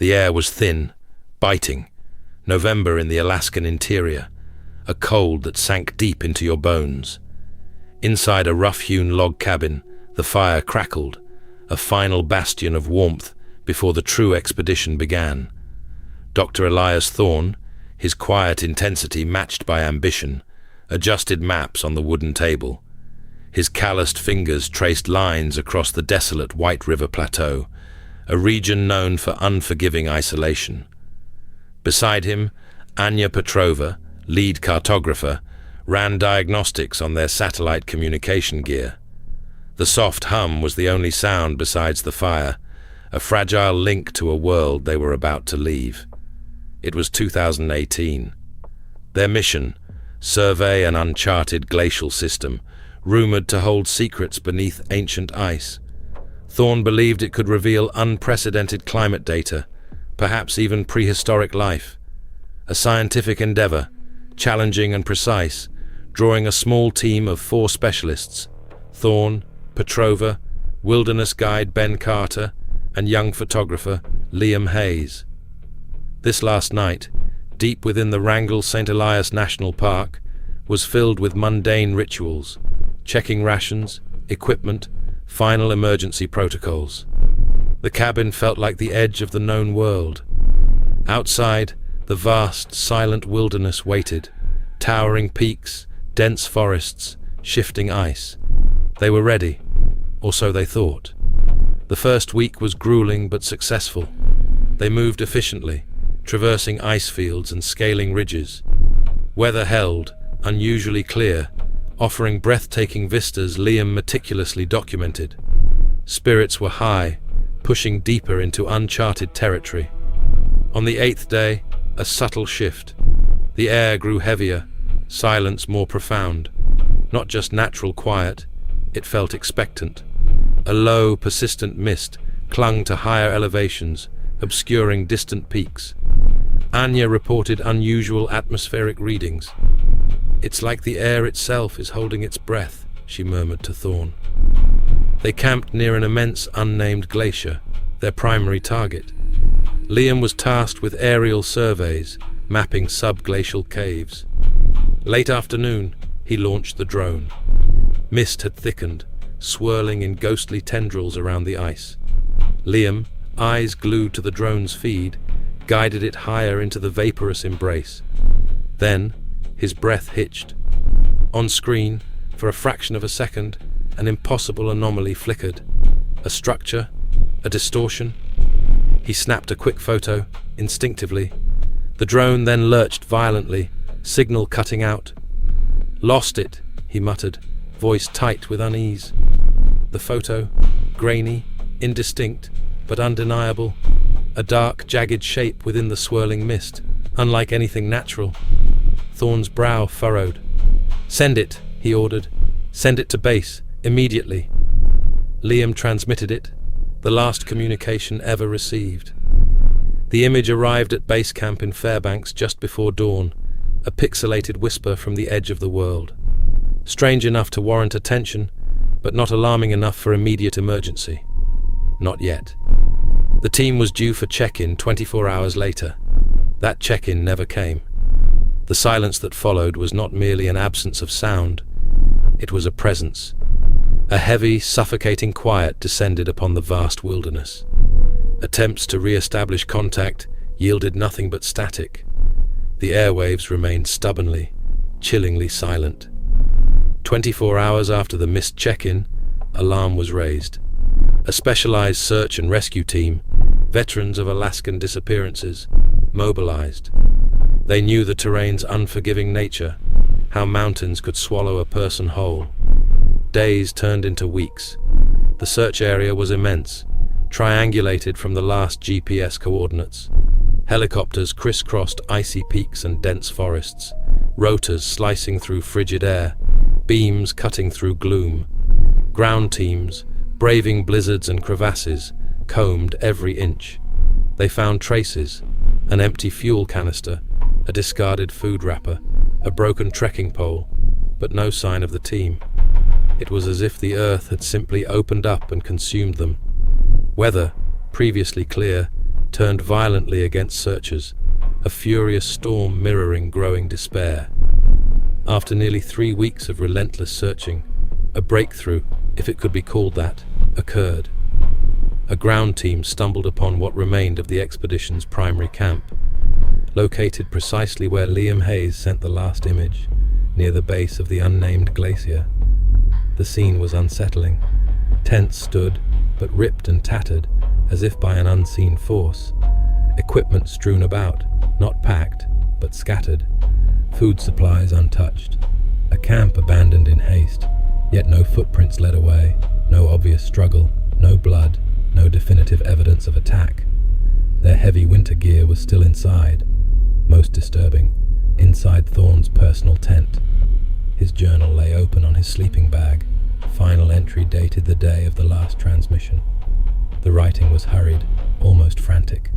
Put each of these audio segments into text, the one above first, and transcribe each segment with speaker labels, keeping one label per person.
Speaker 1: The air was thin, biting. November in the Alaskan interior, a cold that sank deep into your bones. Inside a rough-hewn log cabin, the fire crackled, a final bastion of warmth before the true expedition began. Dr. Elias Thorne, his quiet intensity matched by ambition, adjusted maps on the wooden table. His calloused fingers traced lines across the desolate White River Plateau, a region known for unforgiving isolation. Beside him, Anya Petrova, lead cartographer, ran diagnostics on their satellite communication gear. The soft hum was the only sound besides the fire, a fragile link to a world they were about to leave. It was 2018. Their mission, survey an uncharted glacial system, rumored to hold secrets beneath ancient ice. Thorne believed it could reveal unprecedented climate data, perhaps even prehistoric life. A scientific endeavor, challenging and precise, drawing a small team of 4 specialists: Thorne, Petrova, wilderness guide Ben Carter, and young photographer Liam Hayes. This last night, deep within the Wrangell St. Elias National Park, was filled with mundane rituals, checking rations, equipment, final emergency protocols. The cabin felt like the edge of the known world. Outside, the vast, silent wilderness waited, towering peaks, dense forests, shifting ice. They were ready, or so they thought. The first week was grueling but successful. They moved efficiently, traversing ice fields and scaling ridges. Weather held, unusually clear, offering breathtaking vistas Liam meticulously documented. Spirits were high, pushing deeper into uncharted territory. On the 8th day, a subtle shift. The air grew heavier, silence more profound. Not just natural quiet, it felt expectant. A low, persistent mist clung to higher elevations, obscuring distant peaks. Anya reported unusual atmospheric readings. "It's like the air itself is holding its breath," she murmured to Thorne. They camped near an immense unnamed glacier, their primary target. Liam was tasked with aerial surveys, mapping subglacial caves. Late afternoon, he launched the drone. Mist had thickened, swirling in ghostly tendrils around the ice. Liam, eyes glued to the drone's feed, guided it higher into the vaporous embrace. Then, his breath hitched. On screen, for a fraction of a second, an impossible anomaly flickered. A structure, a distortion. He snapped a quick photo, instinctively. The drone then lurched violently, signal cutting out. "Lost it," he muttered, voice tight with unease. The photo, grainy, indistinct, but undeniable. A dark, jagged shape within the swirling mist, unlike anything natural. Thorne's brow furrowed. "Send it," he ordered. "Send it to base, immediately." Liam transmitted it, the last communication ever received. The image arrived at base camp in Fairbanks just before dawn, a pixelated whisper from the edge of the world. Strange enough to warrant attention, but not alarming enough for immediate emergency. Not yet. The team was due for check-in 24 hours later. That check-in never came. The silence that followed was not merely an absence of sound. It was a presence. A heavy, suffocating quiet descended upon the vast wilderness. Attempts to re-establish contact yielded nothing but static. The airwaves remained stubbornly, chillingly silent. 24 hours after the missed check-in, alarm was raised. A specialized search and rescue team, veterans of Alaskan disappearances, mobilized. They knew the terrain's unforgiving nature, how mountains could swallow a person whole. Days turned into weeks. The search area was immense, triangulated from the last GPS coordinates. Helicopters crisscrossed icy peaks and dense forests, rotors slicing through frigid air, beams cutting through gloom. Ground teams, braving blizzards and crevasses, combed every inch. They found traces, an empty fuel canister, a discarded food wrapper, a broken trekking pole, but no sign of the team. It was as if the earth had simply opened up and consumed them. Weather, previously clear, turned violently against searchers, a furious storm mirroring growing despair. After nearly 3 weeks of relentless searching, a breakthrough, if it could be called that, occurred. A ground team stumbled upon what remained of the expedition's primary camp, located precisely where Liam Hayes sent the last image, near the base of the unnamed glacier. The scene was unsettling. Tents stood, but ripped and tattered, as if by an unseen force. Equipment strewn about, not packed, but scattered. Food supplies untouched. A camp abandoned in haste, yet no footprints led away, no obvious struggle, no blood, no definitive evidence of attack. Their heavy winter gear was still inside. Most disturbing, inside Thorne's personal tent. His journal lay open on his sleeping bag. Final entry dated the day of the last transmission. The writing was hurried, almost frantic.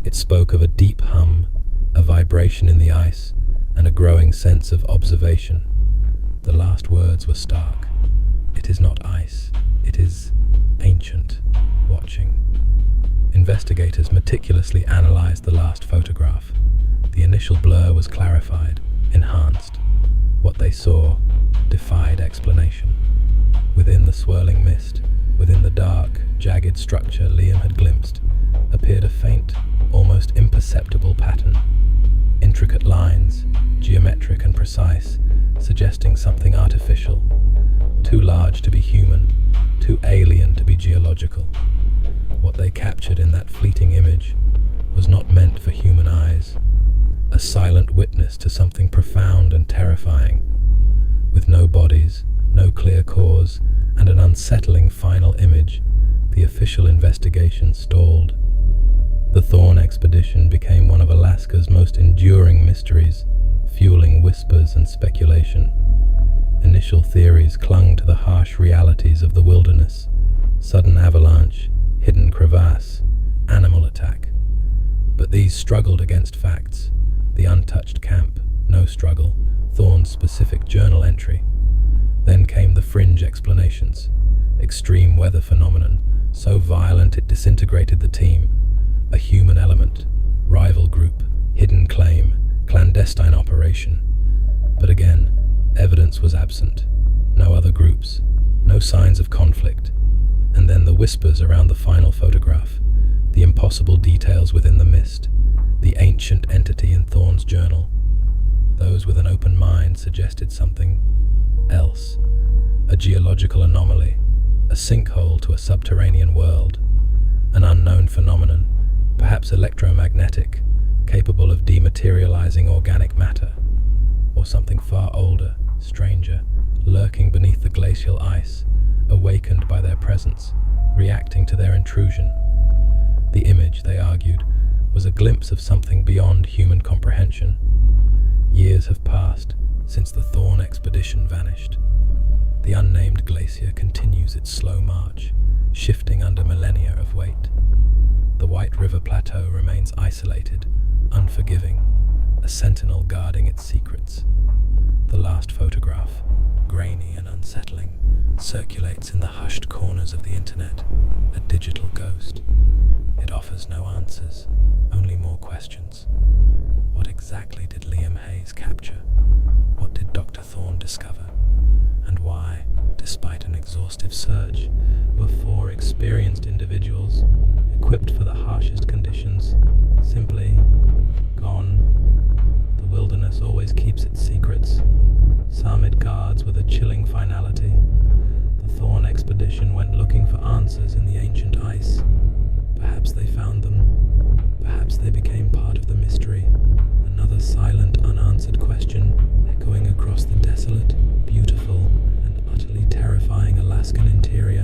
Speaker 1: It spoke of a deep hum, a vibration in the ice, and a growing sense of observation. The last words were stark. It is not ice, it is ancient, watching. Investigators meticulously analyzed the last photograph. The initial blur was clarified, enhanced. What they saw defied explanation. Within the swirling mist, within the dark, jagged structure Liam had glimpsed, appeared a faint, almost imperceptible pattern. Intricate lines, geometric and precise, suggesting something artificial, too large to be human, too alien to be geological. What they captured in that fleeting image was not meant for human eyes, a silent witness to something profound and terrifying. With no bodies, no clear cause, and an unsettling final image, the official investigation stalled. The Thorne expedition became one of Alaska's most enduring mysteries, fueling whispers and speculation. Initial theories clung to the harsh realities of the wilderness: sudden avalanche, hidden crevasse, animal attack. But these struggled against facts. The untouched camp, no struggle, Thorne's specific journal entry. Then came the fringe explanations. Extreme weather phenomenon, so violent it disintegrated the team. A human element, rival group, hidden claim, clandestine operation. But again, evidence was absent. No other groups, no signs of conflict. And then the whispers around the final photograph, the impossible details within the mist, the ancient entity in Thorne's journal. Those with an open mind suggested something else. A geological anomaly, a sinkhole to a subterranean world, an unknown phenomenon, perhaps electromagnetic, capable of dematerializing organic matter, or something far older, stranger, lurking beneath the glacial ice, awakened by their presence, reacting to their intrusion. The image, they argued, was a glimpse of something beyond human comprehension. Years have passed since the Thorne expedition vanished. The unnamed glacier continues its slow march, shifting under millennia of weight. The White River Plateau remains isolated, unforgiving, a sentinel guarding its secrets. The last photograph, grainy and unsettling, circulates in the hushed corners of the internet, a digital ghost. It offers no answers, only more questions. What exactly did Liam Hayes capture? What did Dr. Thorne discover? And why, despite an exhaustive search, were 4 experienced individuals, equipped for the harshest conditions, simply gone? The wilderness always keeps its secrets. Some it guards with a chilling finality. The Thorne expedition went looking for answers in the ancient ice. Perhaps they found them. Perhaps they became part of the mystery. Another silent, unanswered question echoing across the desolate, beautiful, and utterly terrifying Alaskan interior.